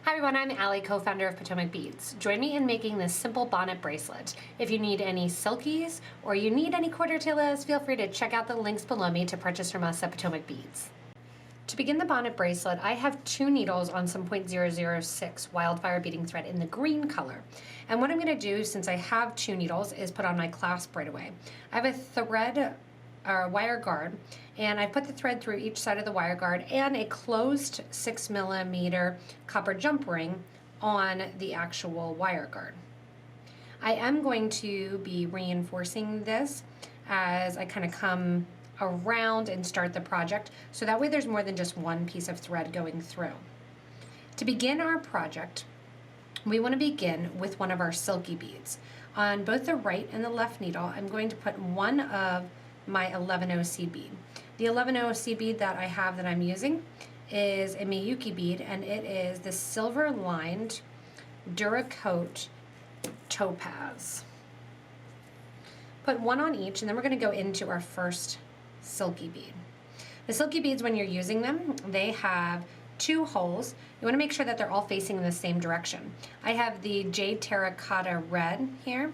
Hi everyone, I'm Allie, co-founder of PotomacBeads. Join me in making this simple bonnet bracelet. If you need any silkies or you need any quarter tilas, feel free to check out the links below me to purchase from us at PotomacBeads. To begin the bonnet bracelet, I have 2 needles on some .006 wildfire beading thread in the green color. And what I'm going to do, since I have 2 needles, is put on my clasp right away. I have a thread or wire guard, and I put the thread through each side of the wire guard and a closed 6mm copper jump ring on the actual wire guard. I am going to be reinforcing this as I kind of come around and start the project, so that way there's more than just one piece of thread going through. To begin our project, we want to begin with one of our silky beads. On both the right and the left needle, I'm going to put one of my 11-0 seed bead. The 11-0 seed bead that I have that I'm using is a Miyuki bead, and it is the silver lined Duracoat topaz. Put one on each, and then we're going to go into our first silky bead. The silky beads, when you're using them, they have 2 holes. You want to make sure that they're all facing in the same direction. I have the Jade Terracotta Red here,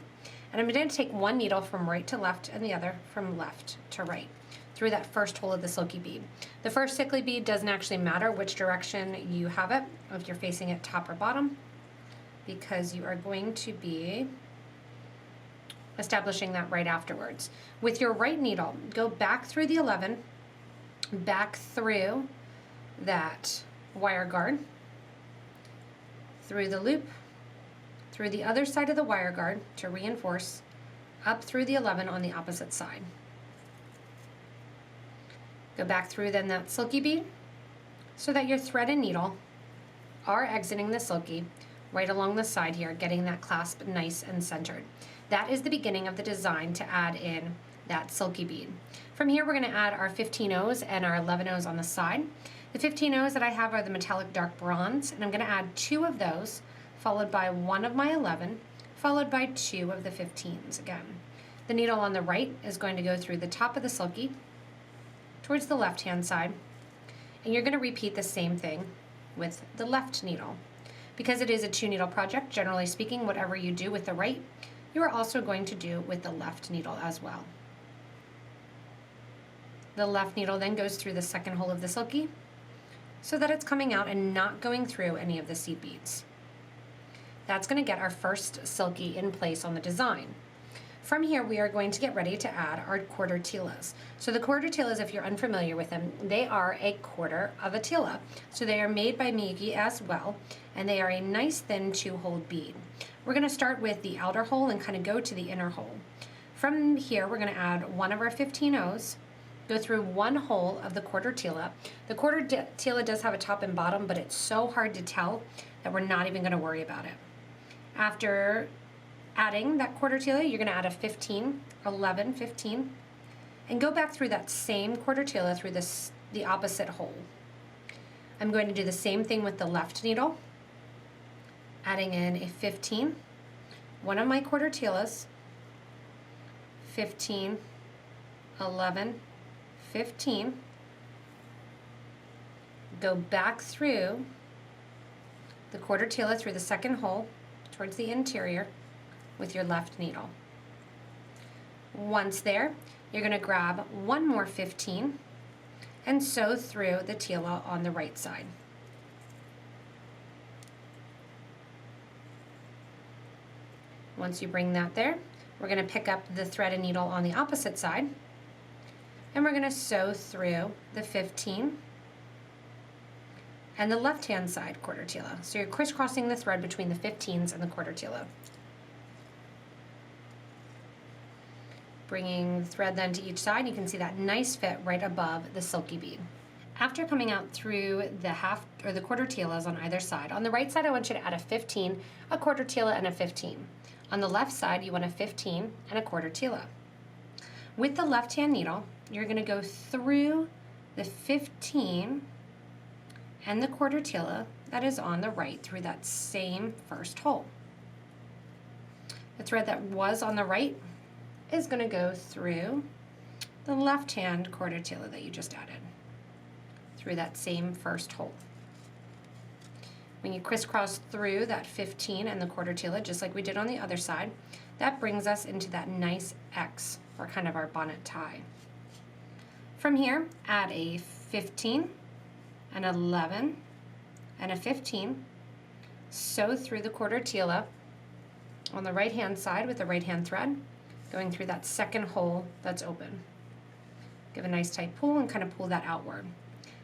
and I'm going to take one needle from right to left and the other from left to right through that first hole of the silky bead. The first silky bead doesn't actually matter which direction you have it, if you're facing it top or bottom, because you are going to be establishing that right afterwards. With your right needle, go back through the 11, back through that wire guard, through the loop, through the other side of the wire guard to reinforce, up through the 11 on the opposite side. Go back through then that silky bead so that your thread and needle are exiting the silky right along the side here, getting that clasp nice and centered. That is the beginning of the design to add in that silky bead. From here, we're going to add our 15-0s and our 11-0s on the side. The 15-0s that I have are the metallic dark bronze, and I'm going to add 2 of those, followed by 1 of my 11, followed by 2 of the 15s again. The needle on the right is going to go through the top of the silky towards the left-hand side, and you're going to repeat the same thing with the left needle. Because it is a 2-needle project, generally speaking, whatever you do with the right, you are also going to do with the left needle as well. The left needle then goes through the second hole of the silky so that it's coming out and not going through any of the seed beads. That's going to get our first silky in place on the design. From here, we are going to get ready to add our quarter tilas. So the quarter tilas, if you're unfamiliar with them, they are a quarter of a tila. So they are made by Miyuki as well, and they are a nice thin 2-hole bead. We're going to start with the outer hole and kind of go to the inner hole. From here, we're going to add one of our 15-0s, go through 1 hole of the quarter tila. The quarter tila does have a top and bottom, but it's so hard to tell that we're not even going to worry about it. After adding that quarter tila, you're going to add a 15, 11, 15, and go back through that same quarter tila through the opposite hole. I'm going to do the same thing with the left needle, adding in a 15, 1 of my quarter tilas, 15, 11, 15, go back through the quarter tila through the second hole towards the interior with your left needle. Once there, you're going to grab 1 more 15 and sew through the tila on the right side. Once you bring that there, we're going to pick up the thread and needle on the opposite side, and we're going to sew through the 15 and the left-hand side quarter tila. So you're crisscrossing the thread between the 15s and the quarter tila. Bringing the thread then to each side, you can see that nice fit right above the silky bead. After coming out through the half or the quarter tilas on either side, on the right side I want you to add a 15, a quarter tila, and a 15. On the left side you want a 15 and a quarter tila. With the left-hand needle, you're going to go through the 15 and the quarter tila that is on the right through that same first hole. The thread that was on the right is going to go through the left-hand quarter tila that you just added through that same first hole. When you crisscross through that 15 and the quarter tila, just like we did on the other side, that brings us into that nice X for kind of our bonnet tie. From here, add a 15, an 11, and a 15. Sew through the quarter tila on the right hand side with the right hand thread, going through that second hole that's open. Give a nice tight pull and kind of pull that outward.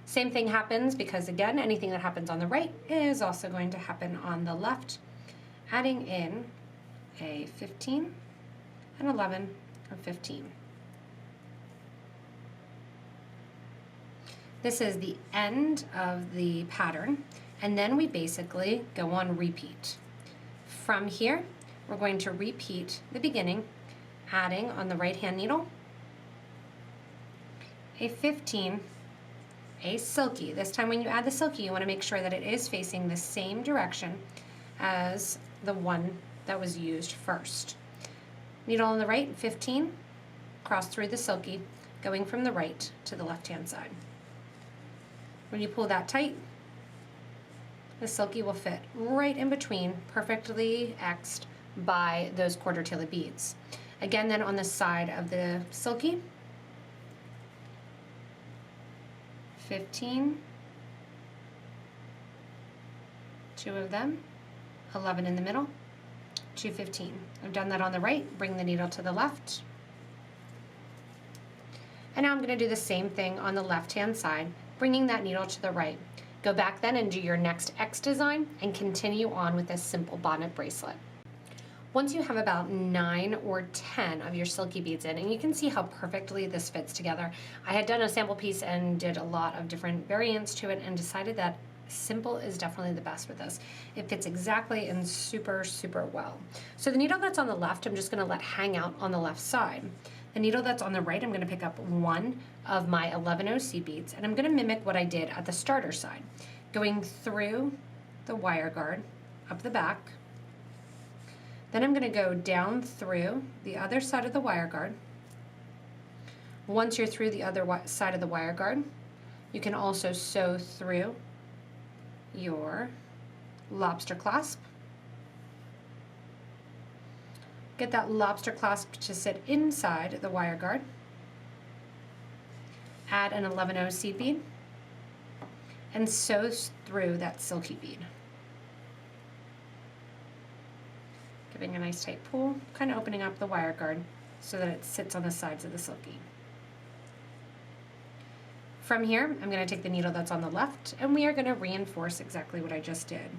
Same thing happens because, again, anything that happens on the right is also going to happen on the left. Adding in a 15, an 11, or 15. This is the end of the pattern, and then we basically go on repeat. From here, we're going to repeat the beginning, adding on the right hand needle a 15, a silky. This time when you add the silky, you want to make sure that it is facing the same direction as the one that was used first. Needle on the right, 15, cross through the silky, going from the right to the left hand side. When you pull that tight, the silky will fit right in between, perfectly X'd by those quarter Tila beads. Again, then on the side of the silky, 15, 2 of them, 11 in the middle, 2 15. I've done that on the right, bring the needle to the left. And now I'm going to do the same thing on the left hand side, bringing that needle to the right. Go back then and do your next X design and continue on with this simple bonnet bracelet. Once you have about 9 or 10 of your silky beads in, and you can see how perfectly this fits together. I had done a sample piece and did a lot of different variants to it and decided that simple is definitely the best with this. It fits exactly and super, super well. So the needle that's on the left, I'm just gonna let hang out on the left side. The needle that's on the right, I'm gonna pick up one of my 11 OC beads, and I'm gonna mimic what I did at the starter side, going through the wire guard, up the back. Then I'm gonna go down through the other side of the wire guard. Once you're through the other side of the wire guard, you can also sew through your lobster clasp. Get that lobster clasp to sit inside the wire guard. Add an 11 OC bead and sew through that silky bead. Giving a nice tight pull, kind of opening up the wire guard so that it sits on the sides of the silky. From here, I'm going to take the needle that's on the left and we are going to reinforce exactly what I just did.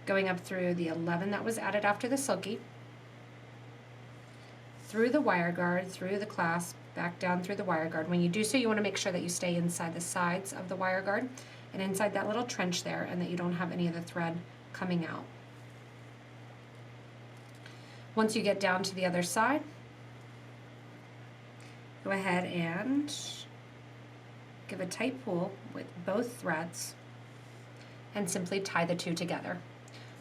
Going up through the 11 that was added after the silky, through the wire guard, through the clasp, back down through the wire guard. When you do so, you want to make sure that you stay inside the sides of the wire guard and inside that little trench there, and that you don't have any of the thread coming out. Once you get down to the other side, go ahead and give a tight pull with both threads and simply tie the two together.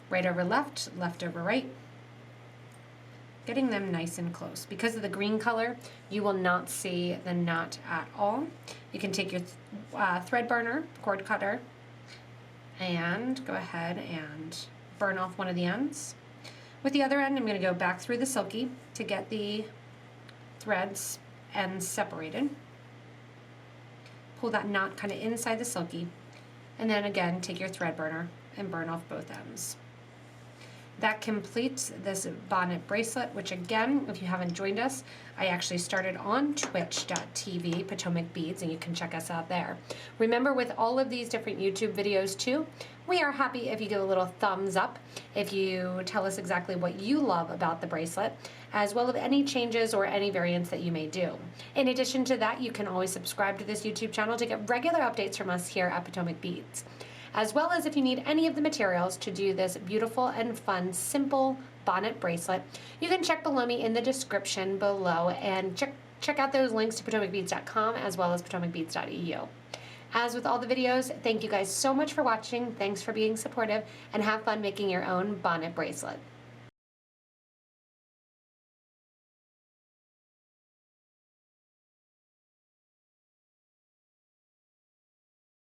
Right over left, left over right, getting them nice and close. Because of the green color, you will not see the knot at all. You can take your thread burner, cord cutter, and go ahead and burn off one of the ends. With the other end, I'm going to go back through the silky to get the threads ends separated. Pull that knot kind of inside the silky, and then again, take your thread burner and burn off both ends. That completes this bonnet bracelet, which again, if you haven't joined us, I actually started on twitch.tv, Potomac Beads, and you can check us out there. Remember, with all of these different YouTube videos too, we are happy if you give a little thumbs up, if you tell us exactly what you love about the bracelet, as well as any changes or any variants that you may do. In addition to that, you can always subscribe to this YouTube channel to get regular updates from us here at Potomac Beads. As well as if you need any of the materials to do this beautiful and fun, simple bonnet bracelet, you can check below me in the description below and check out those links to PotomacBeads.com as well as PotomacBeads.eu. As with all the videos, thank you guys so much for watching, thanks for being supportive, and have fun making your own bonnet bracelet.